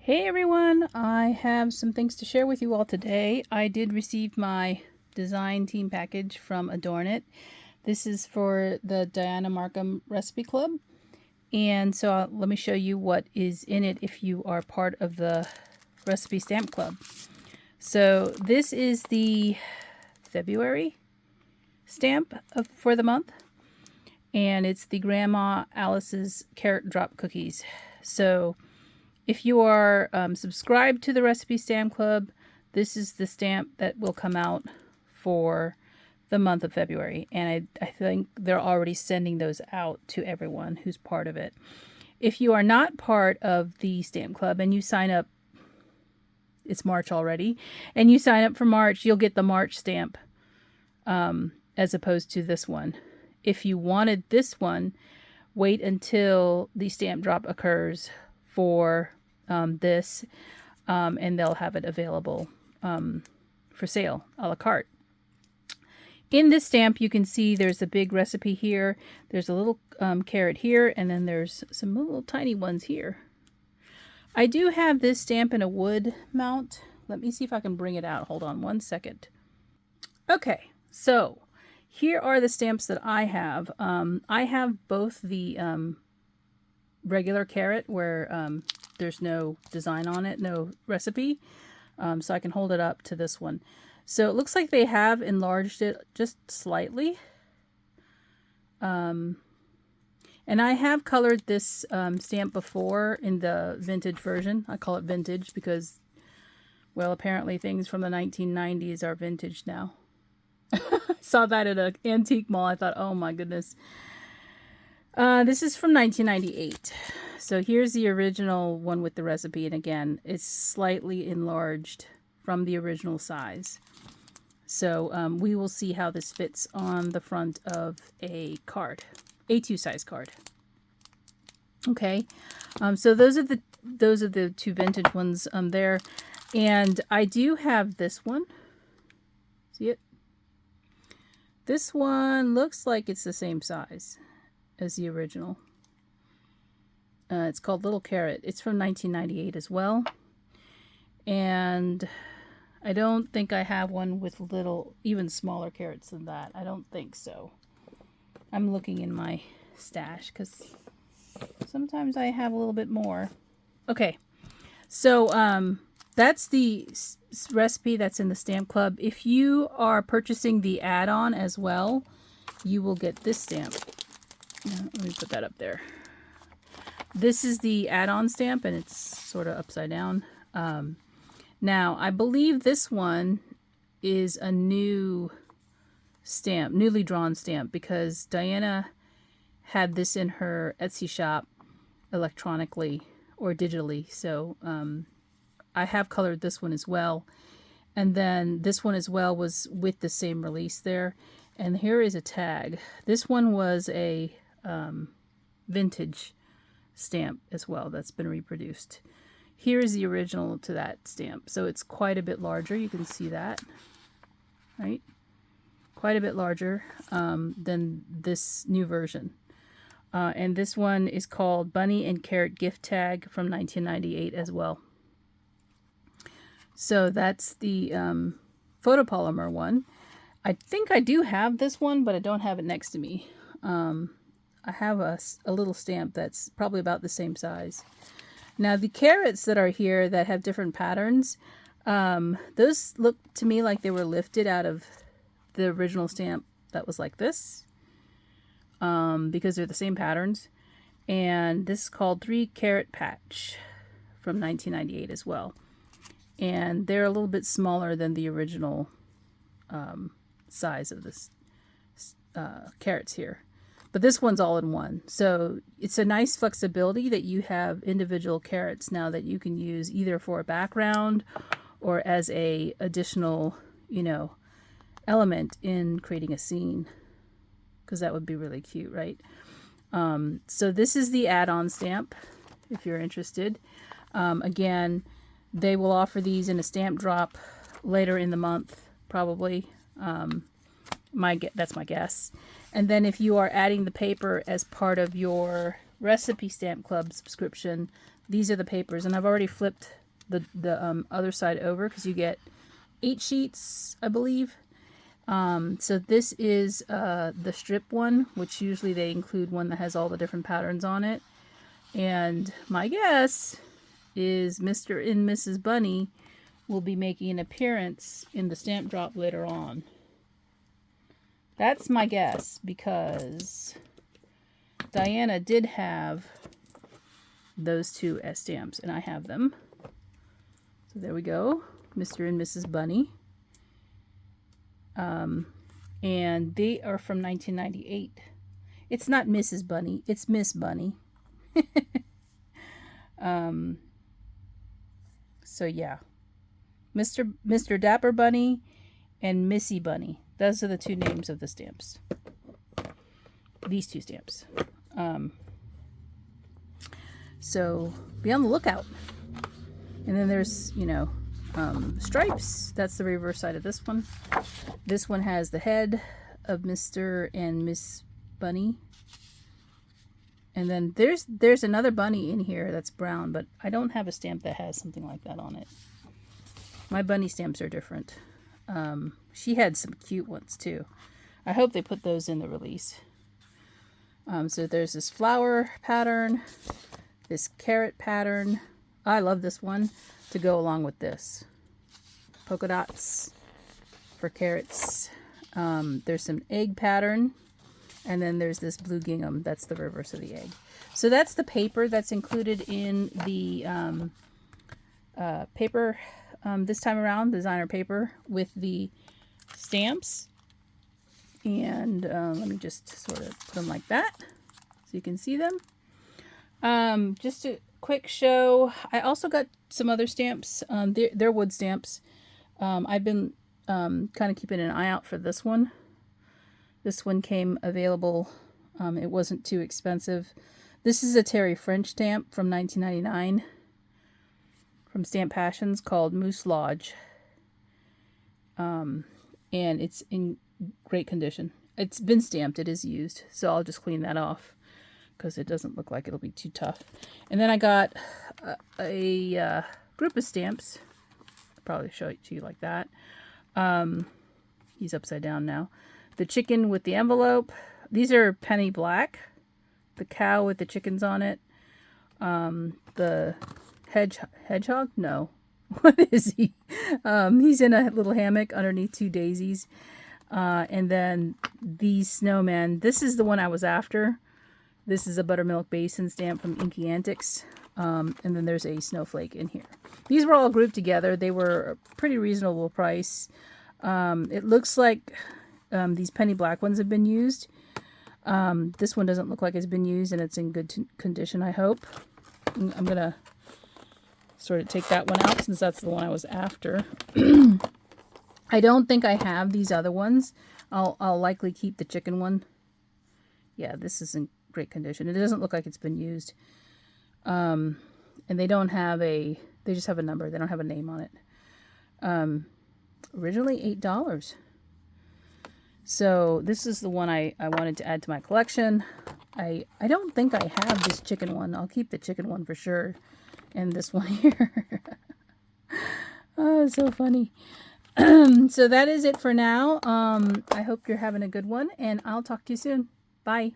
Hey everyone, I have some things to share with you all today. I did receive my design team package from Adorn. This is for the Diana Markham Recipe Club. And so let me show you what is in it if you are part of the Recipe Stamp Club. So this is the February stamp for the month. And it's the Grandma Alice's Carrot Drop Cookies. So if you are subscribed to the Recipe Stamp Club, this is the stamp that will come out for the month of February. And I think they're already sending those out to everyone who's part of it. If you are not part of the Stamp Club and you sign up, it's March already, and you sign up for March, you'll get the March stamp as opposed to this one. If you wanted this one, wait until the stamp drop occurs for this, and they'll have it available for sale a la carte. In this stamp, you can see there's a big recipe here. There's a little carrot here, and then there's some little tiny ones here. I do have this stamp in a wood mount. Let me see if I can bring it out. Hold on one second. Okay, so here are the stamps that I have. I have both the regular carrot where there's no design on it, no recipe, so I can hold it up to this one. So it looks like they have enlarged it just slightly, and I have colored this stamp before in the vintage version. I call it vintage because, well, apparently things from the 1990s are vintage now. I saw that at an antique mall. I thought, oh my goodness. This is from 1998. So here's the original one with the recipe. And again, it's slightly enlarged from the original size. So we will see how this fits on the front of a card, A2 size card. Okay. So those are the two vintage ones there. And I do have this one. See it? This one looks like it's the same size as the original. It's called Little Carrot. It's from 1998 as well. And I don't think I have one with even smaller carrots than that. I don't think so. I'm looking in my stash because sometimes I have a little bit more. Okay, so that's the recipe that's in the Stamp Club. If you are purchasing the add-on as well, you will get this stamp. Let me put that up there. This is the add-on stamp, and it's sort of upside down. Now, I believe this one is a new stamp, newly drawn stamp, because Diana had this in her Etsy shop electronically or digitally. So I have colored this one as well. And then this one as well was with the same release there. And here is a tag. This one was a vintage stamp as well that's been reproduced. Here is the original to that stamp. So it's quite a bit larger. You can see that, right? Quite a bit larger than this new version. And this one is called Bunny and Carrot Gift Tag from 1998 as well. So that's the photopolymer one. I think I do have this one, but I don't have it next to me. I have a little stamp that's probably about the same size. Now the carrots that are here that have different patterns, those look to me like they were lifted out of the original stamp that was like this, because they're the same patterns. And this is called 3 Carat Patch from 1998 as well. And they're a little bit smaller than the original size of this carrots here. But this one's all in one. So it's a nice flexibility that you have individual carrots now that you can use either for a background or as a additional, element in creating a scene. Because that would be really cute, right? So this is the add-on stamp, if you're interested. Again, they will offer these in a stamp drop later in the month, probably. That's my guess. And then if you are adding the paper as part of your Recipe Stamp Club subscription, these are the papers, and I've already flipped the other side over because you get 8 sheets, I believe. So this is the strip one, which usually they include one that has all the different patterns on it. And my guess is Mr. and Mrs. Bunny will be making an appearance in the stamp drop later on. That's my guess, because Diana did have those two as stamps, and I have them. So there we go, Mr. and Mrs. Bunny. And they are from 1998. It's not Mrs. Bunny, it's Miss Bunny. So yeah, Mr. Dapper Bunny and Missy Bunny. Those are the two names of the stamps. These two stamps. So be on the lookout. And then there's, you know, stripes. That's the reverse side of this one. This one has the head of Mr. and Miss Bunny. And then there's another bunny in here that's brown, but I don't have a stamp that has something like that on it. My bunny stamps are different. She had some cute ones too. I hope they put those in the release. So there's this flower pattern, this carrot pattern. I love this one to go along with this. Polka dots for carrots. There's some egg pattern. And then there's this blue gingham. That's the reverse of the egg. So that's the paper that's included in the paper this time around, designer paper with the stamps. And let me just sort of put them like that so you can see them. Just a quick show. I also got some other stamps. They're wood stamps. I've been kind of keeping an eye out for this one. This one came available. It wasn't too expensive. This is a Terry French stamp from 1999 from Stamp Passions called Moose Lodge. And it's in great condition. It's been stamped. It is used. So I'll just clean that off because it doesn't look like it'll be too tough. And then I got a group of stamps. I'll probably show it to you like that. He's upside down now. The chicken with the envelope. These are penny black. The cow with the chickens on it. The hedgehog? No. What is he? He's in a little hammock underneath two daisies. And then these snowmen. This is the one I was after. This is a buttermilk basin stamp from Inky Antics. And then there's a snowflake in here. These were all grouped together. They were a pretty reasonable price. It looks like these penny black ones have been used. This one doesn't look like it's been used, and it's in good condition, I hope. I'm going to sort of take that one out since that's the one I was after. I don't think I have these other ones. I'll likely keep the chicken one. Yeah, this is in great condition. It doesn't look like it's been used. And they don't have they just have a number. They don't have a name on it. Originally $8. So this is the one I wanted to add to my collection. I don't think I have this chicken one. I'll keep the chicken one for sure. And this one here. Oh, it's so funny. So that is it for now. I hope you're having a good one, and I'll talk to you soon. Bye.